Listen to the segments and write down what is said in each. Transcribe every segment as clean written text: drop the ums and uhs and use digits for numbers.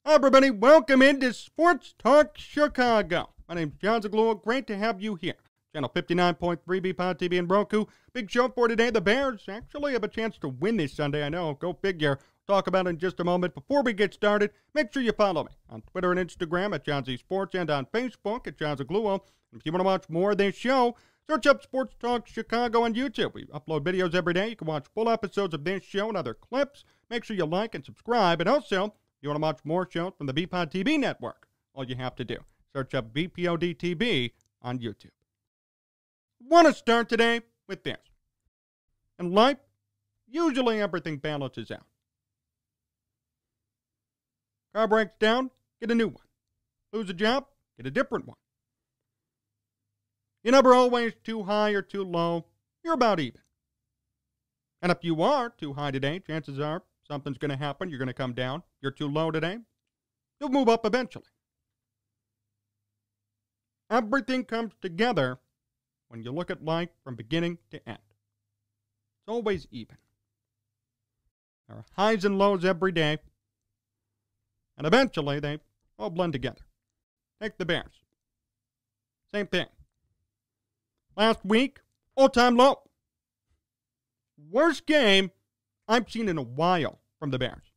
Hi, everybody. Welcome into Sports Talk Chicago. My name's Jon Zaghloul. Great to have you here. Channel 59.3 BPOD TV and Roku. Big show for today. The Bears actually have a chance to win this Sunday. I know. Go figure. Talk about it in just a moment. Before we get started, make sure you follow me on Twitter and Instagram at Jon Z Sports and on Facebook at Jon Zaghloul. And if you want to watch more of this show, search up Sports Talk Chicago on YouTube. We upload videos every day. You can watch full episodes of this show and other clips. Make sure you like and subscribe. And also, you want to watch more shows from the BPOD TV network, all you have to do, search up BPOD TV on YouTube. Want to start today with this. In life, usually everything balances out. Car breaks down, get a new one. Lose a job, get a different one. You're never always too high or too low. You're about even. And if you are too high today, chances are something's going to happen. You're going to come down. You're too low today. You'll move up eventually. Everything comes together when you look at life from beginning to end. It's always even. There are highs and lows every day. And eventually they all blend together. Take the Bears. Same thing. Last week, all-time low. Worst game I've seen in a while from the Bears.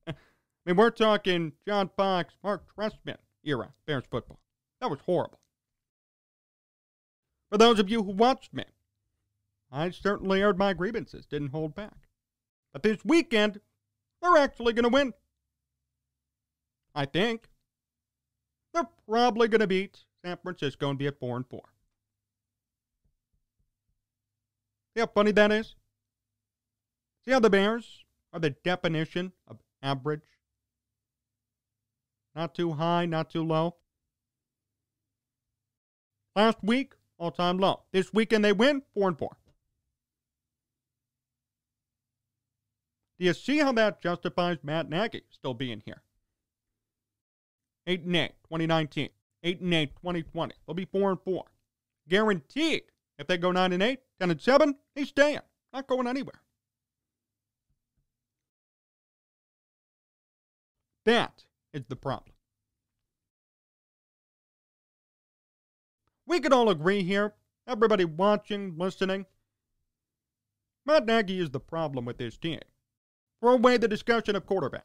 I mean, we're talking John Fox, Mark Trestman era Bears football. That was horrible. For those of you who watched me, I certainly aired my grievances, didn't hold back. But this weekend, they're actually going to win. I think. They're probably going to beat San Francisco and be at 4-4. See how funny that is? See how the Bears are the definition of average? Not too high, not too low. Last week, all-time low. This weekend they win, 4-4. Do you see how that justifies Matt Nagy still being here? 8-8, 2019. 8-8, 2020. They'll be 4-4. Guaranteed. If they go 9-8, 10-7, he's staying. Not going anywhere. That is the problem. We could all agree here, everybody watching, listening, Matt Nagy is the problem with this team. Throw away the discussion of quarterbacks.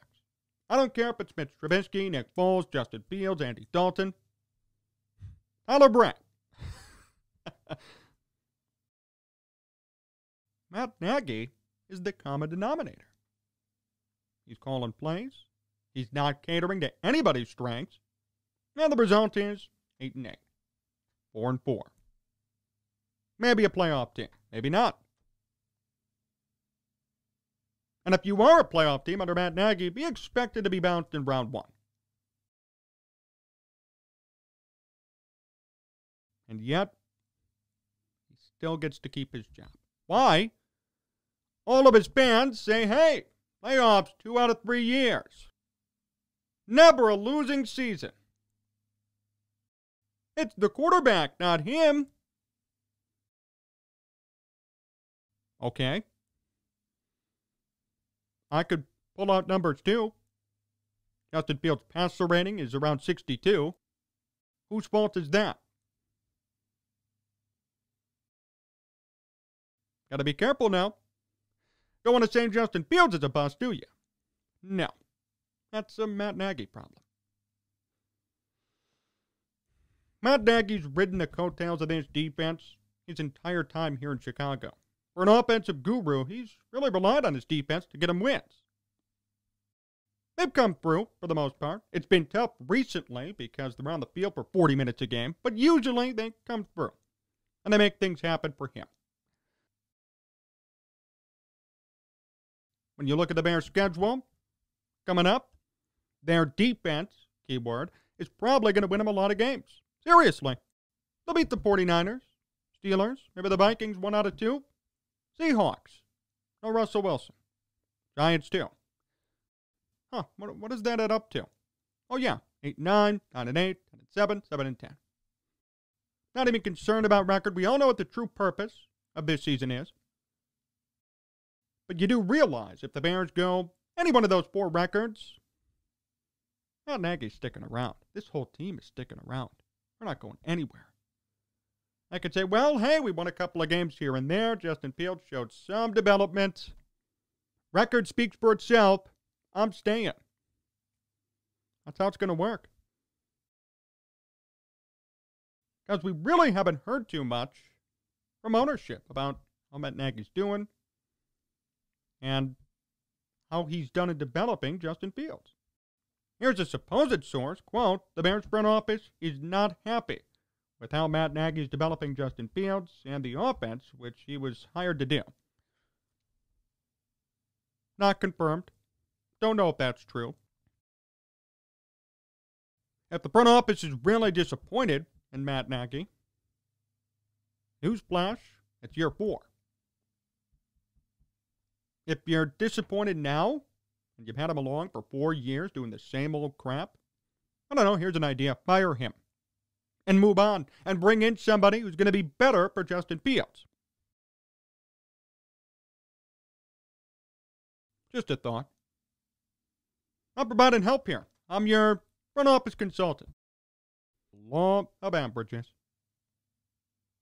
I don't care if it's Mitch Trubisky, Nick Foles, Justin Fields, Andy Dalton, Tyler Brett. Matt Nagy is the common denominator. He's calling plays. He's not catering to anybody's strengths. And the result is 8-8. 4-4. Maybe a playoff team. Maybe not. And if you are a playoff team under Matt Nagy, be expected to be bounced in round 1. And yet, he still gets to keep his job. Why? All of his fans say, hey, playoffs 2 out of 3 years. Never a losing season. It's the quarterback, not him. Okay. I could pull out numbers too. Justin Fields' passer rating is around 62. Whose fault is that? Gotta be careful now. Don't want to say Justin Fields is a bust, do you? No. That's a Matt Nagy problem. Matt Nagy's ridden the coattails of this defense his entire time here in Chicago. For an offensive guru, he's really relied on his defense to get him wins. They've come through, for the most part. It's been tough recently because they're on the field for 40 minutes a game, but usually they come through, and they make things happen for him. When you look at the Bears' schedule coming up, their defense, keyword, is probably going to win them a lot of games. Seriously. They'll beat the 49ers, Steelers, maybe the Vikings 1 out of 2. Seahawks. No Russell Wilson. Giants too. Huh, what does that add up to? Oh yeah, 8-9, 9-8, 10-7, 7-10. Not even concerned about record. We all know what the true purpose of this season is. But you do realize if the Bears go any one of those 4 records, Matt Nagy's sticking around. This whole team is sticking around. We're not going anywhere. I could say, well, hey, we won a couple of games here and there. Justin Fields showed some development. Record speaks for itself. I'm staying. That's how it's going to work. Because we really haven't heard too much from ownership about how Matt Nagy's doing and how he's done in developing Justin Fields. Here's a supposed source, quote, the Bears front office is not happy with how Matt Nagy is developing Justin Fields and the offense, which he was hired to do. Not confirmed. Don't know if that's true. If the front office is really disappointed in Matt Nagy, newsflash, it's year 4. If you're disappointed now, and you've had him along for 4 years doing the same old crap, I don't know, here's an idea. Fire him. And move on. And bring in somebody who's going to be better for Justin Fields. Just a thought. I'm providing help here. I'm your front office consultant. Law of averages.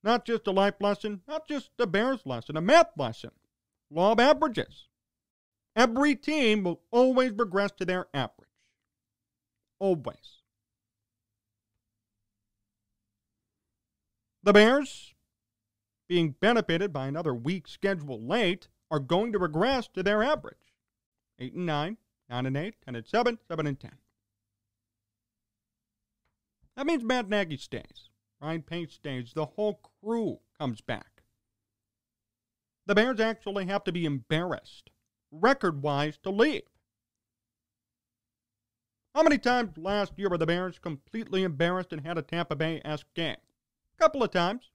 Not just a life lesson, not just a Bears lesson, a math lesson. Law of averages. Every team will always regress to their average. Always. The Bears, being benefited by another week schedule late, are going to regress to their average. 8-9, 9-8, 10-7, 7-10. That means Matt Nagy stays. Ryan Pace stays. The whole crew comes back. The Bears actually have to be embarrassed, record-wise, to leave. How many times last year were the Bears completely embarrassed and had a Tampa Bay-esque game? A couple of times.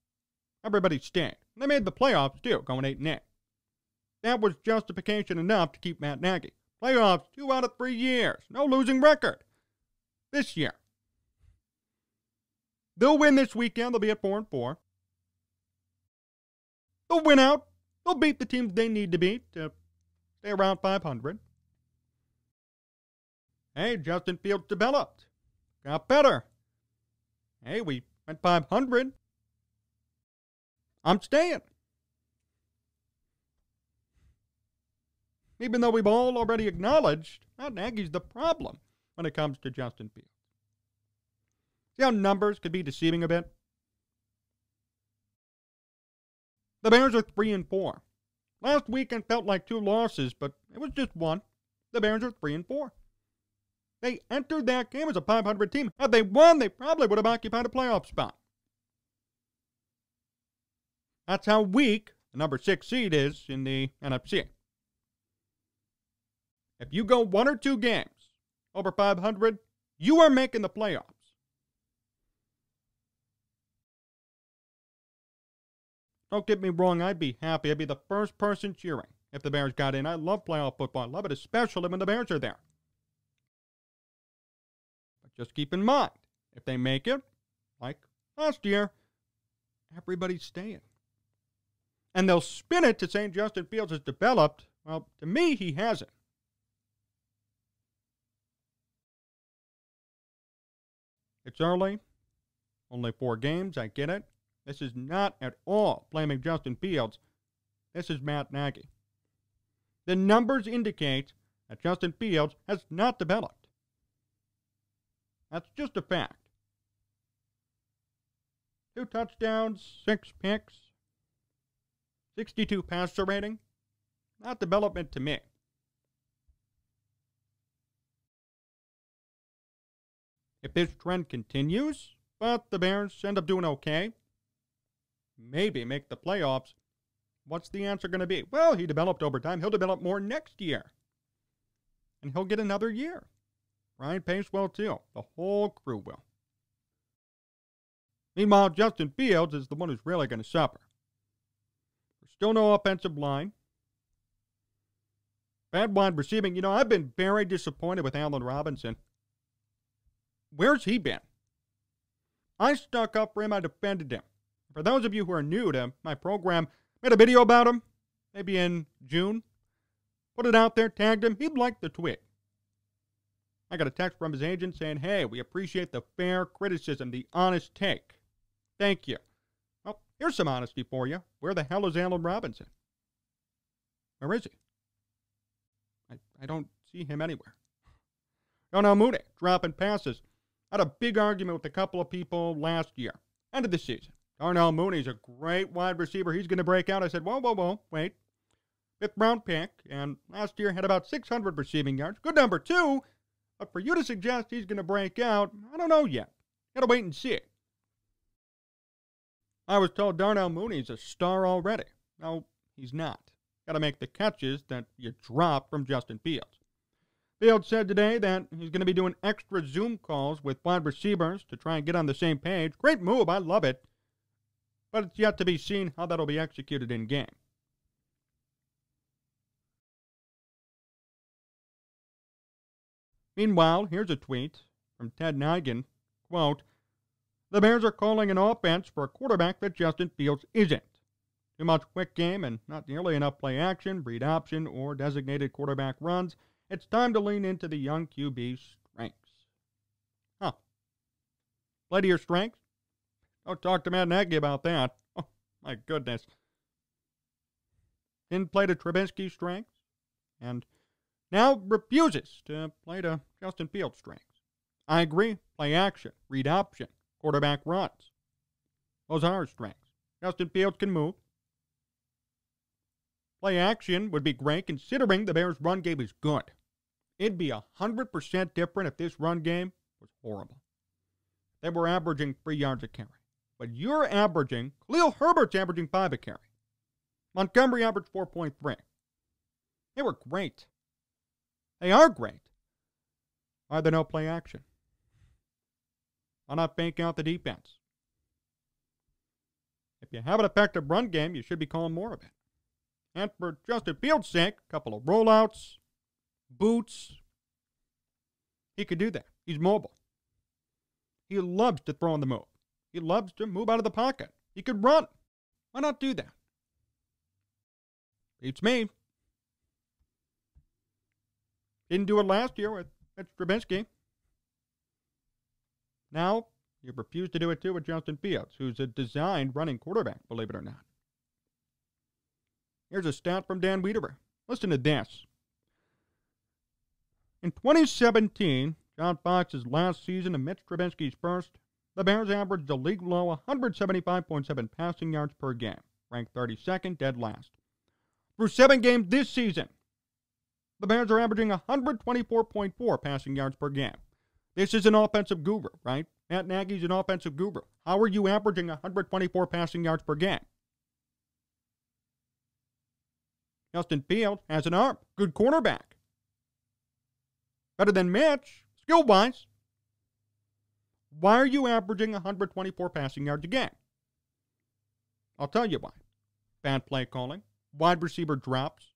Everybody stayed. They made the playoffs, too, going 8-8. That was justification enough to keep Matt Nagy. Playoffs 2 out of 3 years. No losing record. This year. They'll win this weekend. They'll be at 4-4. They'll win out. They'll beat the teams they need to beat to stay around 500. Hey, Justin Fields developed. Got better. Hey, we went 500. I'm staying. Even though we've all already acknowledged Matt Nagy's the problem when it comes to Justin Fields. See how numbers could be deceiving a bit? The Bears are 3-4. Last weekend felt like 2 losses, but it was just 1. The Bears are 3-4. They entered that game as a 500 team. Had they won, they probably would have occupied a playoff spot. That's how weak the number 6 seed is in the NFC. If you go 1 or 2 games over 500, you are making the playoffs. Don't get me wrong, I'd be happy. I'd be the first person cheering if the Bears got in. I love playoff football. I love it, especially when the Bears are there. But just keep in mind, if they make it, like last year, everybody's staying. And they'll spin it to saying Justin Fields has developed. Well, to me, he hasn't. It's early. Only 4 games, I get it. This is not at all blaming Justin Fields. This is Matt Nagy. The numbers indicate that Justin Fields has not developed. That's just a fact. 2 touchdowns, 6 picks, 62 passer rating. Not development to me. If this trend continues, but the Bears end up doing okay, maybe make the playoffs, what's the answer going to be? Well, he developed over time. He'll develop more next year. And he'll get another year. Ryan Pace will too. The whole crew will. Meanwhile, Justin Fields is the one who's really going to suffer. There's still no offensive line. Bad wide receiving. I've been very disappointed with Allen Robinson. Where's he been? I stuck up for him. I defended him. For those of you who are new to my program, made a video about him, maybe in June. Put it out there, tagged him. He'd like the tweet. I got a text from his agent saying, hey, we appreciate the fair criticism, the honest take. Thank you. Well, here's some honesty for you. Where the hell is Allen Robinson? Where is he? I don't see him anywhere. Darnell Mooney, dropping passes. Had a big argument with a couple of people last year. End of the season. Darnell Mooney's a great wide receiver. He's going to break out. I said, whoa, wait. 5th round pick, and last year had about 600 receiving yards. Good number 2, but for you to suggest he's going to break out, I don't know yet. Got to wait and see. I was told Darnell Mooney's a star already. No, he's not. Got to make the catches that you drop from Justin Fields. Fields said today that he's going to be doing extra Zoom calls with wide receivers to try and get on the same page. Great move. I love it. But it's yet to be seen how that'll be executed in game. Meanwhile, here's a tweet from Ted Nagy, quote, the Bears are calling an offense for a quarterback that Justin Fields isn't. Too much quick game and not nearly enough play action, read option, or designated quarterback runs. It's time to lean into the young QB's strengths. Huh. Play to your strengths? Don't talk to Matt Nagy about that. Oh, my goodness. Didn't play to Trubisky's strengths, and now refuses to play to Justin Fields' strengths. I agree. Play action, read option, quarterback runs. Those are his strengths. Justin Fields can move. Play action would be great considering the Bears' run game is good. It'd be 100% different if this run game was horrible. They were averaging 3 yards a carry. But you're averaging, Khalil Herbert's averaging 5 a carry. Montgomery averaged 4.3. They were great. They are great. Why are there no play action? Why not bank out the defense? If you have an effective run game, you should be calling more of it. And for Justin Fields' sake, a couple of rollouts, boots. He could do that. He's mobile. He loves to throw on the move. He loves to move out of the pocket. He could run. Why not do that? Beats me. Didn't do it last year with Trubisky. Now, you refuse to do it too with Justin Fields, who's a designed running quarterback, believe it or not. Here's a stat from Dan Wiederer. Listen to this. In 2017, John Fox's last season and Mitch Trubisky's first, the Bears averaged a league-low 175.7 passing yards per game, ranked 32nd, dead last. Through 7 games this season, the Bears are averaging 124.4 passing yards per game. This is an offensive guru, right? Matt Nagy's an offensive guru. How are you averaging 124 passing yards per game? Justin Fields has an arm. Good cornerback. Better than Mitch, skill-wise. Why are you averaging 124 passing yards a game? I'll tell you why. Bad play calling, wide receiver drops,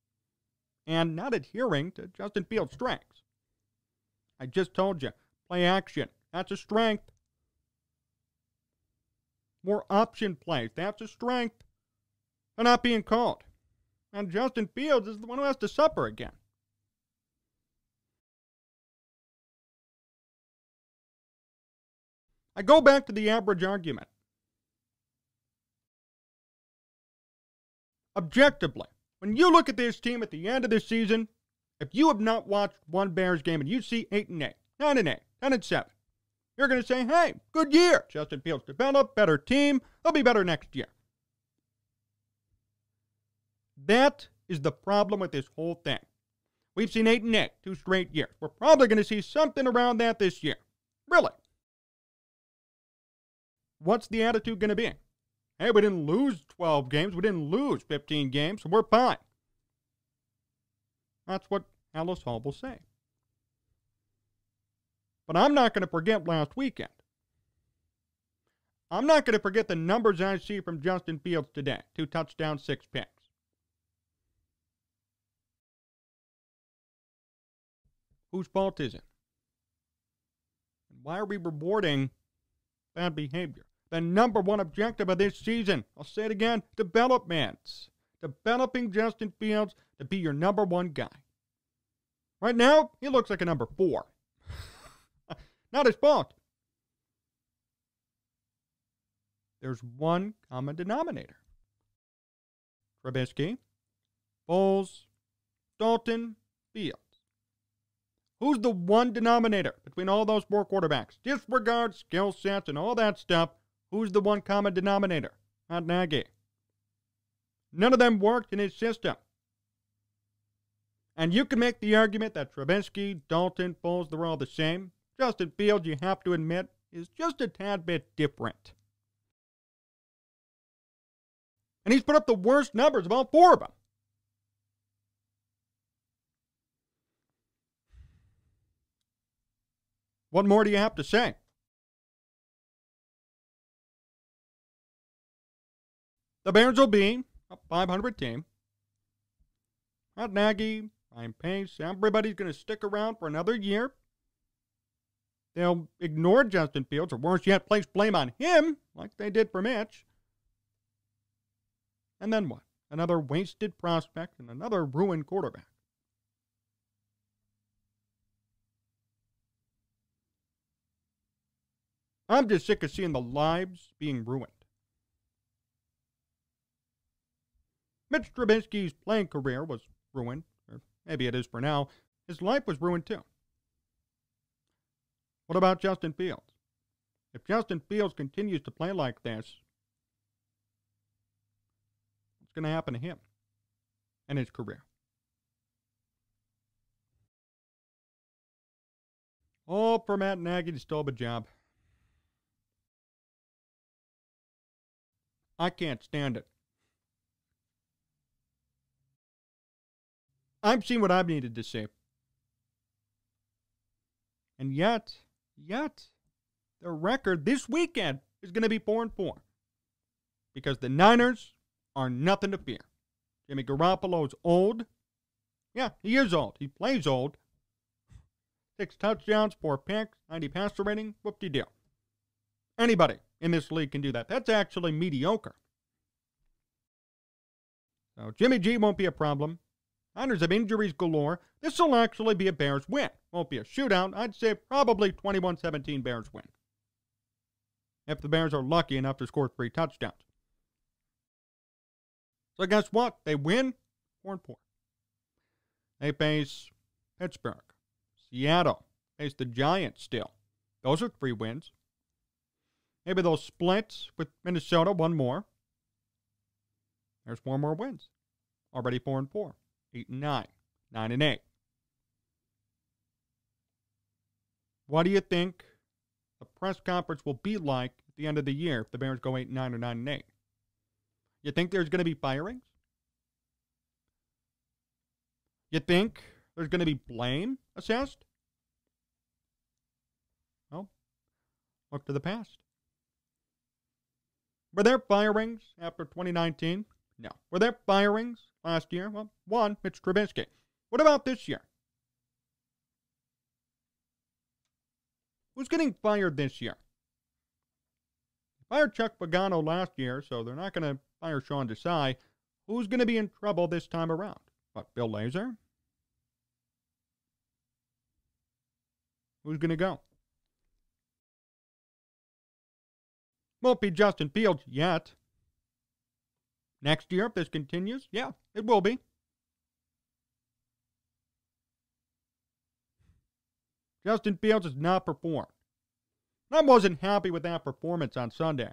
and not adhering to Justin Fields' strengths. I just told you, play action, that's a strength. More option plays, that's a strength. They're not being called. And Justin Fields is the one who has to suffer again. I go back to the average argument. Objectively, when you look at this team at the end of this season, if you have not watched one Bears game and you see 8-8, 9-8, 10-7, you're going to say, hey, good year. Justin Fields developed, better team. They'll be better next year. That is the problem with this whole thing. We've seen 8-8, 2 straight years. We're probably going to see something around that this year. Really. What's the attitude going to be? Hey, we didn't lose 12 games. We didn't lose 15 games, so we're fine. That's what Alice Hall will say. But I'm not going to forget last weekend. I'm not going to forget the numbers I see from Justin Fields today. 2 touchdowns, 6 picks. Whose fault is it? And why are we rewarding bad behavior? The number one objective of this season, I'll say it again, development. Developing Justin Fields to be your number 1 guy. Right now, he looks like a number 4. Not his fault. There's one common denominator. Trubisky, Foles, Dalton, Fields. Who's the one denominator between all those four quarterbacks? Disregard skill sets and all that stuff. Who's the one common denominator? Matt Nagy. None of them worked in his system. And you can make the argument that Trubisky, Dalton, Foles, they're all the same. Justin Fields, you have to admit, is just a tad bit different. And he's put up the worst numbers of all four of them. What more do you have to say? The Bears will be a 500 team. Matt Nagy, Ryan Pace, everybody's going to stick around for another year. They'll ignore Justin Fields, or worse yet, place blame on him, like they did for Mitch. And then what? Another wasted prospect and another ruined quarterback. I'm just sick of seeing the lives being ruined. Mitch Trubisky's playing career was ruined, or maybe it is for now. His life was ruined too. What about Justin Fields? If Justin Fields continues to play like this, what's going to happen to him and his career? All for Matt Nagy to still have a job. I can't stand it. I've seen what I've needed to see. And yet, the record this weekend is going to be 4-4. Because the Niners are nothing to fear. Jimmy Garoppolo's old. Yeah, he is old. He plays old. 6 touchdowns, 4 picks, 90 passer rating, whoop-de-doo. Anybody in this league can do that. That's actually mediocre. So Jimmy G won't be a problem. Niners have injuries galore. This will actually be a Bears win. Won't be a shootout. I'd say probably 21-17 Bears win. If the Bears are lucky enough to score 3 touchdowns. So guess what? They win 4-4. They face Pittsburgh. Seattle. Face the Giants still. Those are 3 wins. Maybe they'll split with Minnesota, 1 more. There's 4 more wins. Already 4-4. 8-9. 9-8. What do you think the press conference will be like at the end of the year if the Bears go 8-9 or 9-8? You think there's going to be firings? You think there's going to be blame assessed? Well, look to the past. Were there firings after 2019? No. Were there firings last year? Well, 1, Mitch Trubisky. What about this year? Who's getting fired this year? They fired Chuck Pagano last year, so they're not going to fire Sean Desai. Who's going to be in trouble this time around? What, Bill Lazor? Who's going to go? Won't be Justin Fields yet. Next year, if this continues, yeah, it will be. Justin Fields has not performed. I wasn't happy with that performance on Sunday.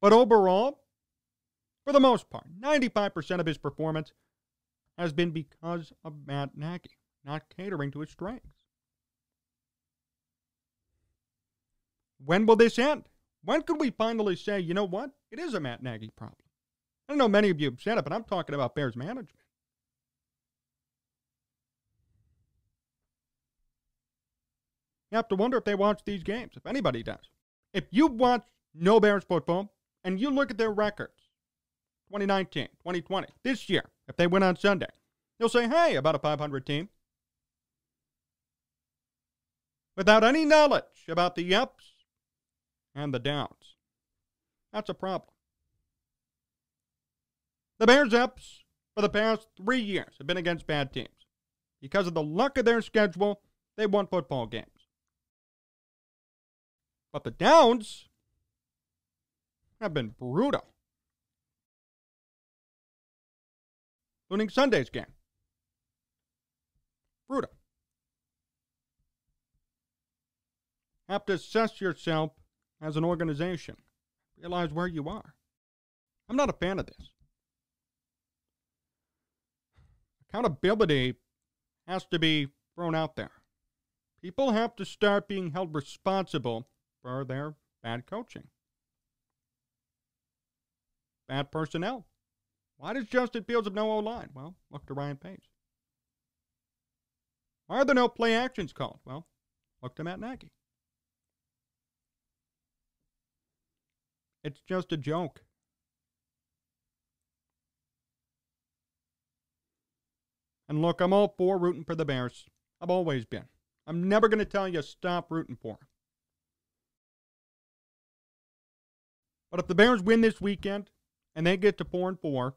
But overall, for the most part, 95% of his performance has been because of Matt Nagy, not catering to his strengths. When will this end? When could we finally say, you know what? It is a Matt Nagy problem. I don't know many of you have said it, but I'm talking about Bears management. You have to wonder if they watch these games, if anybody does. If you watch no Bears football and you look at their records, 2019, 2020, this year, if they win on Sunday, you'll say, hey, about a 500 team. Without any knowledge about the ups and the downs. That's a problem. The Bears' ups for the past 3 years have been against bad teams. Because of the luck of their schedule, they won football games. But the downs have been brutal. Including Sunday's game. Brutal. Have to assess yourself as an organization. Realize where you are. I'm not a fan of this. Accountability has to be thrown out there. People have to start being held responsible for their bad coaching. Bad personnel. Why does Justin Fields have no O-line? Well, look to Ryan Pace. Why are there no play actions called? Well, look to Matt Nagy. It's just a joke. And look, I'm all for rooting for the Bears. I've always been. I'm never going to tell you stop rooting for them. But if the Bears win this weekend and they get to 4-4,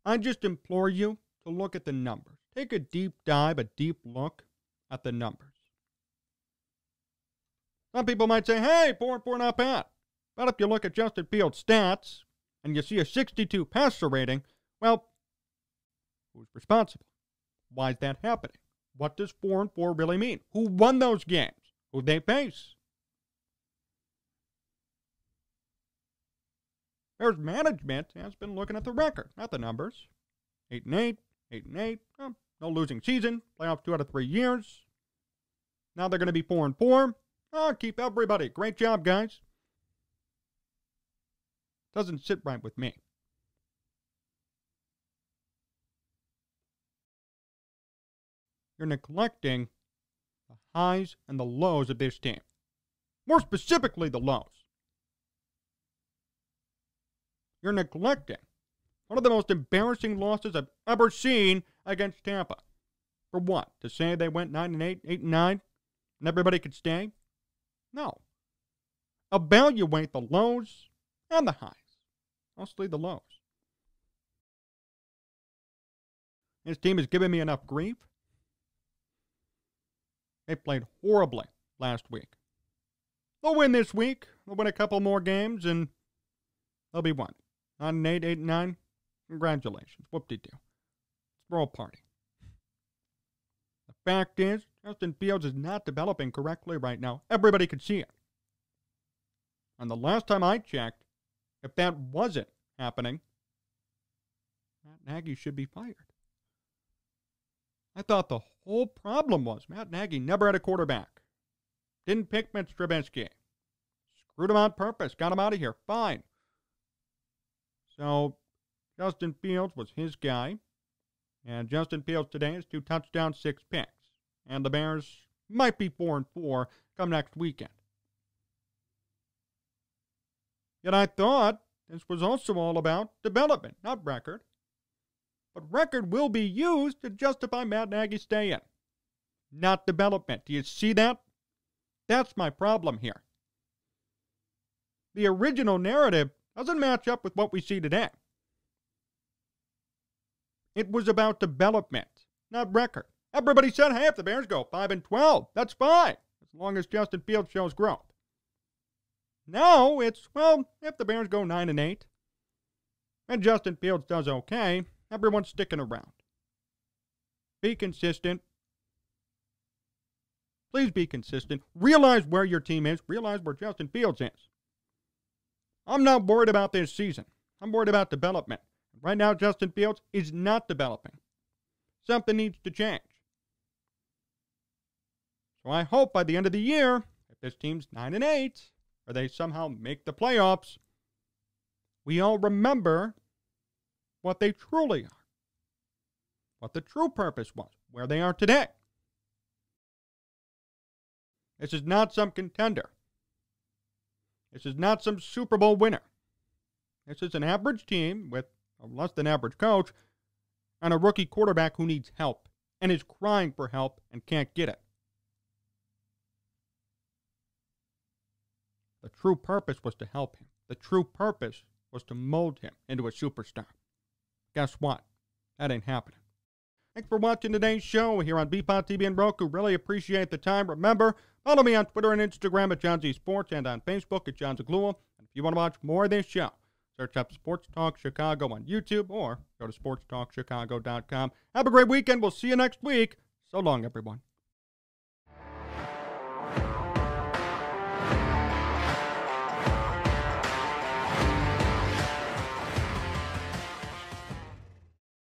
I just implore you to look at the numbers. Take a deep dive, a deep look at the numbers. Some people might say, hey, 4-4 not bad. But if you look at Justin Fields' stats and you see a 62 passer rating, well, who's responsible? Why is that happening? What does 4-4 really mean? Who won those games? Who'd they face? Bears management has been looking at the record, not the numbers. 8-8, 8-8, no losing season, playoffs 2 out of 3 years. Now they're going to be 4-4. Oh, keep everybody. Great job, guys. Doesn't sit right with me. You're neglecting the highs and the lows of this team. More specifically, the lows. You're neglecting one of the most embarrassing losses I've ever seen against Tampa. For what? To say they went 9-8, 8-9, and everybody could stay? No. Evaluate the lows and the highs. Mostly the lows. This team has given me enough grief. They played horribly last week. They'll win this week. They'll win a couple more games, and they'll be what? 9-8, 8-9? Congratulations. Whoop-de-doo. Let's throw a party. The fact is, Justin Fields is not developing correctly right now. Everybody could see it. And the last time I checked, if that wasn't happening, Matt Nagy should be fired. I thought the whole problem was Matt Nagy never had a quarterback. Didn't pick Mitch Trubisky. Screwed him on purpose. Got him out of here. Fine. So, Justin Fields was his guy. And Justin Fields today has 2 touchdowns, 6 picks. And the Bears might be 4-4 come next weekend. Yet I thought this was also all about development, not record. But record will be used to justify Matt Nagy's stay-in, not development. Do you see that? That's my problem here. The original narrative doesn't match up with what we see today. It was about development, not record. Everybody said, hey, if the Bears go 5-12, that's fine, as long as Justin Fields shows growth. Now it's, well, if the Bears go 9-8, and Justin Fields does okay, everyone's sticking around. Be consistent. Please be consistent. Realize where your team is. Realize where Justin Fields is. I'm not worried about this season. I'm worried about development. Right now, Justin Fields is not developing. Something needs to change. So I hope by the end of the year, if this team's 9-8, or they somehow make the playoffs, we all remember what they truly are. What the true purpose was, where they are today. This is not some contender. This is not some Super Bowl winner. This is an average team with a less than average coach and a rookie quarterback who needs help and is crying for help and can't get it. The true purpose was to help him. The true purpose was to mold him into a superstar. Guess what? That ain't happening. Thanks for watching today's show here on BPOT TV and Roku. Really appreciate the time. Remember, Follow me on Twitter and Instagram at Jon Z Sports and on Facebook at Jon Zaghloul. And if you want to watch more of this show, search up Sports Talk Chicago on YouTube or go to sportstalkchicago.com. Have a great weekend. We'll see you next week. So long, everyone.